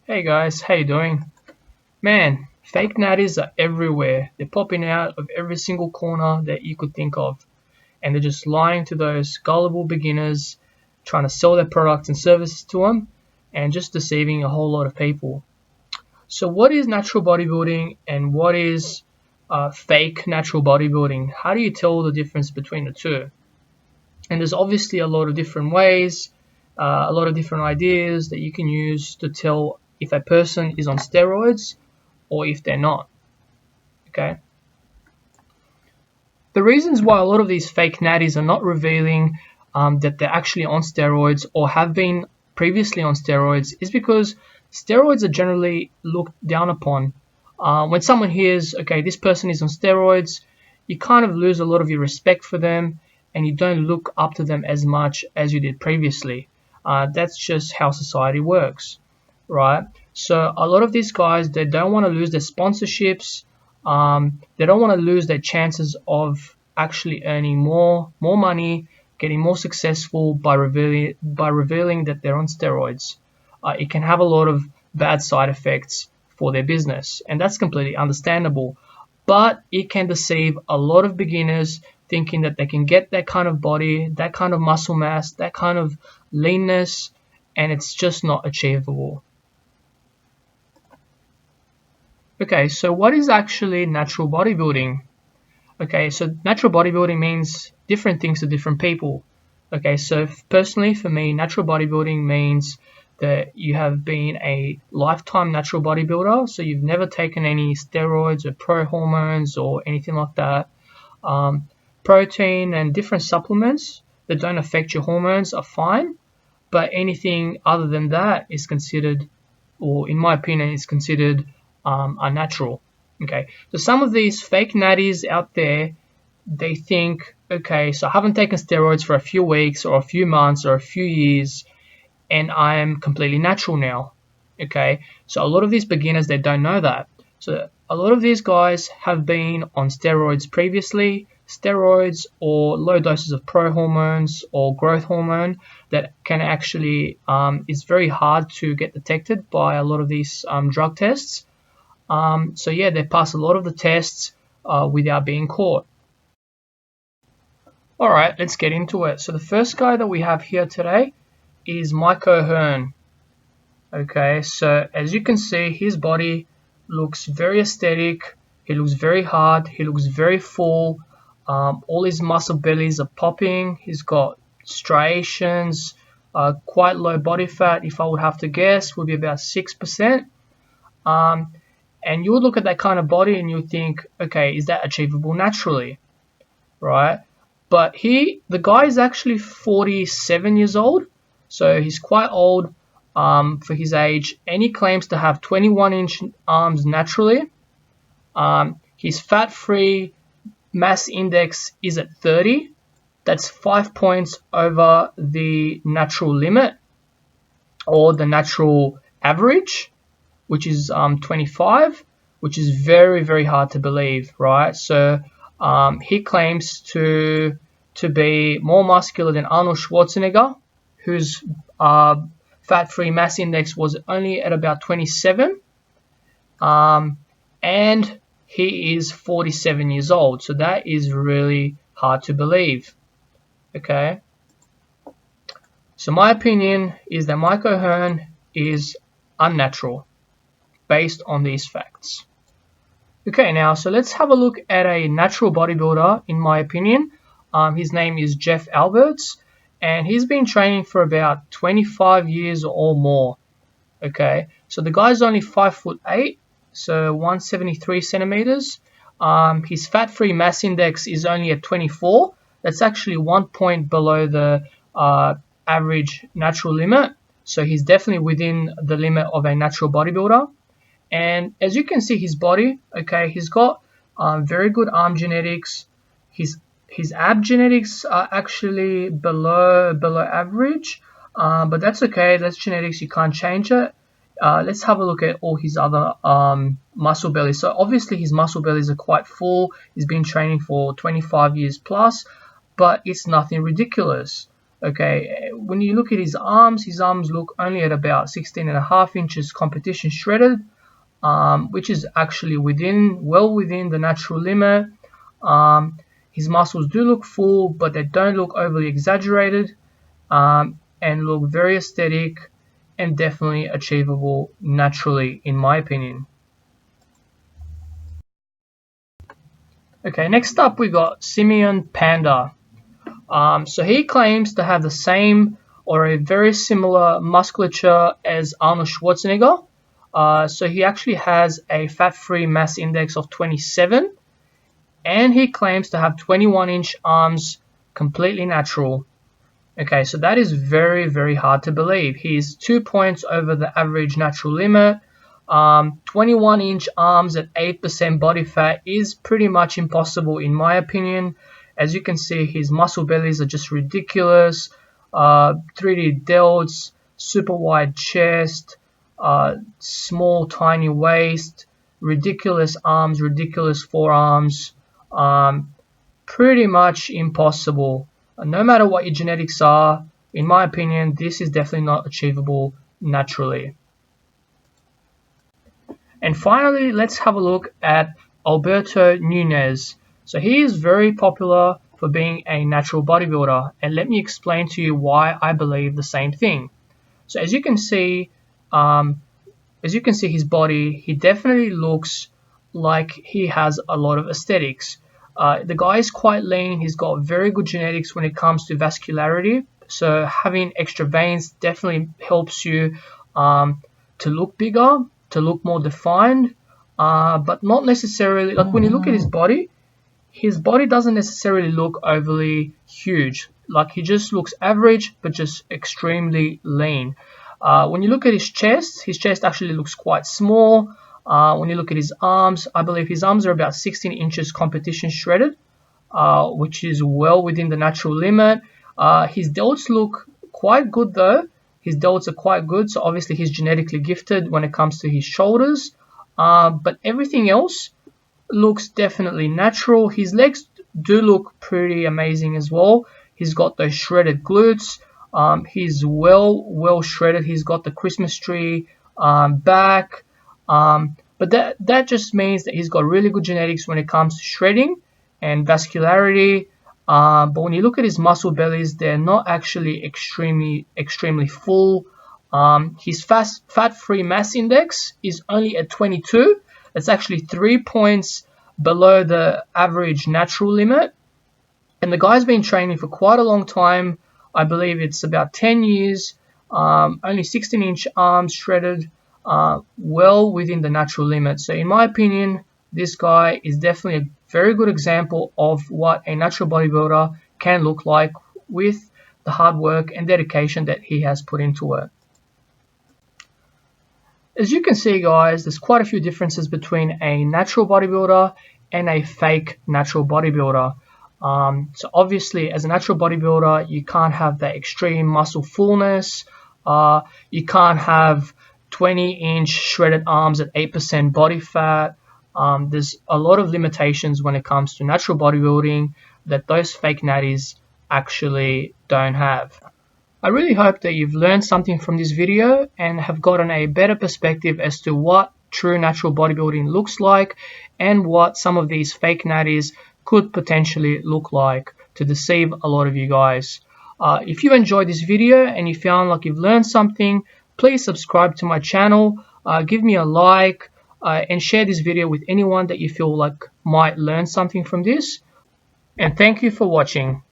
Hey guys, how you doing? Man, fake natties are everywhere. They're popping out of every single corner that you could think of. And they're just lying to those gullible beginners, trying to sell their products and services to them, and just deceiving a whole lot of people. So what is natural bodybuilding and what is fake natural bodybuilding? How do you tell the difference between the two? And there's obviously a lot of different ways, a lot of different ideas that you can use to tell if a person is on steroids or if they're not. Okay. The reasons why a lot of these fake natties are not revealing that they're actually on steroids or have been previously on steroids is because steroids are generally looked down upon. When someone hears, okay, this person is on steroids, you kind of lose a lot of your respect for them and you don't look up to them as much as you did previously. That's just how society works, right? So a lot of these guys, they don't want to lose their sponsorships. They don't want to lose their chances of actually earning more money, getting more successful by revealing that they're on steroids. It can have a lot of bad side effects for their business, and that's completely understandable. But it can deceive a lot of beginners thinking that they can get that kind of body, that kind of muscle mass, that kind of leanness, and it's just not achievable. Okay, so what is actually natural bodybuilding? Okay, so natural bodybuilding means different things to different people. Okay, so personally for me, natural bodybuilding means that you have been a lifetime natural bodybuilder, so you've never taken any steroids or pro hormones or anything like that. Protein and different supplements that don't affect your hormones are fine, but anything other than that is considered, or in my opinion, is considered unnatural. Okay, so some of these fake natties out there, they think, okay, so I haven't taken steroids for a few weeks or a few months or a few years, and I am completely natural now. Okay, so a lot of these beginners, they don't know that. So a lot of these guys have been on steroids previously, steroids or low doses of pro hormones or growth hormone that can actually, is very hard to get detected by a lot of these drug tests. So yeah, they pass a lot of the tests without being caught. All right, let's get into it. So the first guy that we have here today is Mike Ohearn. Okay, so as you can see, his body looks very aesthetic. He looks very hard. He looks very full. All his muscle bellies are popping. He's got striations, quite low body fat. If I would have to guess, would be about 6%. And you would look at that kind of body and you would think, okay, is that achievable naturally, right? But the guy is actually 47 years old, so he's quite old for his age, and he claims to have 21-inch arms naturally. His fat-free mass index is at 30. That's 5 points over the natural limit or the natural average, which is 25, which is very, very hard to believe, right? So he claims to be more muscular than Arnold Schwarzenegger, whose fat-free mass index was only at about 27, and he is 47 years old. So that is really hard to believe. Okay. So my opinion is that Mike Ohearn is unnatural based on these facts. Okay, now, so let's have a look at a natural bodybuilder, in my opinion. His name is Jeff Alberts, and he's been training for about 25 years or more. Okay, so the guy's only 5'8", so 173 centimeters. His fat-free mass index is only at 24. That's actually 1 point below the average natural limit. So he's definitely within the limit of a natural bodybuilder. And as you can see, his body, okay, he's got very good arm genetics. His ab genetics are actually below average, but that's okay. That's genetics. You can't change it. Let's have a look at all his other muscle bellies. So obviously his muscle bellies are quite full. He's been training for 25 years plus, but it's nothing ridiculous. Okay, when you look at his arms look only at about 16.5 inches competition shredded, which is actually well within the natural limit. His muscles do look full, but they don't look overly exaggerated, and look very aesthetic and definitely achievable naturally, in my opinion. Okay, next up we got Simeon Panda. So he claims to have the same or a very similar musculature as Arnold Schwarzenegger. So he actually has a fat-free mass index of 27, and he claims to have 21-inch arms, completely natural. Okay, so that is very, very hard to believe. He's 2 points over the average natural limit. 21-inch arms at 8% body fat is pretty much impossible in my opinion. As you can see, his muscle bellies are just ridiculous. 3D delts, super wide chest, small tiny waist, ridiculous arms, ridiculous forearms. Pretty much impossible. No matter what your genetics are, in my opinion, this is definitely not achievable naturally. And finally, let's have a look at Alberto Nunez. So he is very popular for being a natural bodybuilder, and let me explain to you why I believe the same thing. So as you can see his body, he definitely looks like he has a lot of aesthetics. The guy is quite lean. He's got very good genetics when it comes to vascularity. So having extra veins definitely helps you to look bigger, to look more defined, but not necessarily, like when you look at his body doesn't necessarily look overly huge. Like he just looks average, but just extremely lean. When you look at his chest actually looks quite small. When you look at his arms, I believe his arms are about 16 inches competition shredded, which is well within the natural limit. His delts look quite good though. His delts are quite good, so obviously he's genetically gifted when it comes to his shoulders. But everything else looks definitely natural. His legs do look pretty amazing as well. He's got those shredded glutes. He's well shredded. He's got the Christmas tree back. But that just means that he's got really good genetics when it comes to shredding and vascularity. But when you look at his muscle bellies, they're not actually extremely full. His fat-free mass index is only at 22. It's actually 3 points below the average natural limit. And the guy's been training for quite a long time. I believe it's about 10 years. Only 16-inch arms shredded, well within the natural limit. So in my opinion, this guy is definitely a very good example of what a natural bodybuilder can look like with the hard work and dedication that he has put into it. As you can see, guys, there's quite a few differences between a natural bodybuilder and a fake natural bodybuilder. So obviously, as a natural bodybuilder, you can't have that extreme muscle fullness. You can't have 20-inch shredded arms at 8% body fat. There's a lot of limitations when it comes to natural bodybuilding that those fake natties actually don't have. I really hope that you've learned something from this video and have gotten a better perspective as to what true natural bodybuilding looks like and what some of these fake natties could potentially look like to deceive a lot of you guys. If you enjoyed this video and you found like you've learned something, please subscribe to my channel, give me a like, and share this video with anyone that you feel like might learn something from this. And thank you for watching.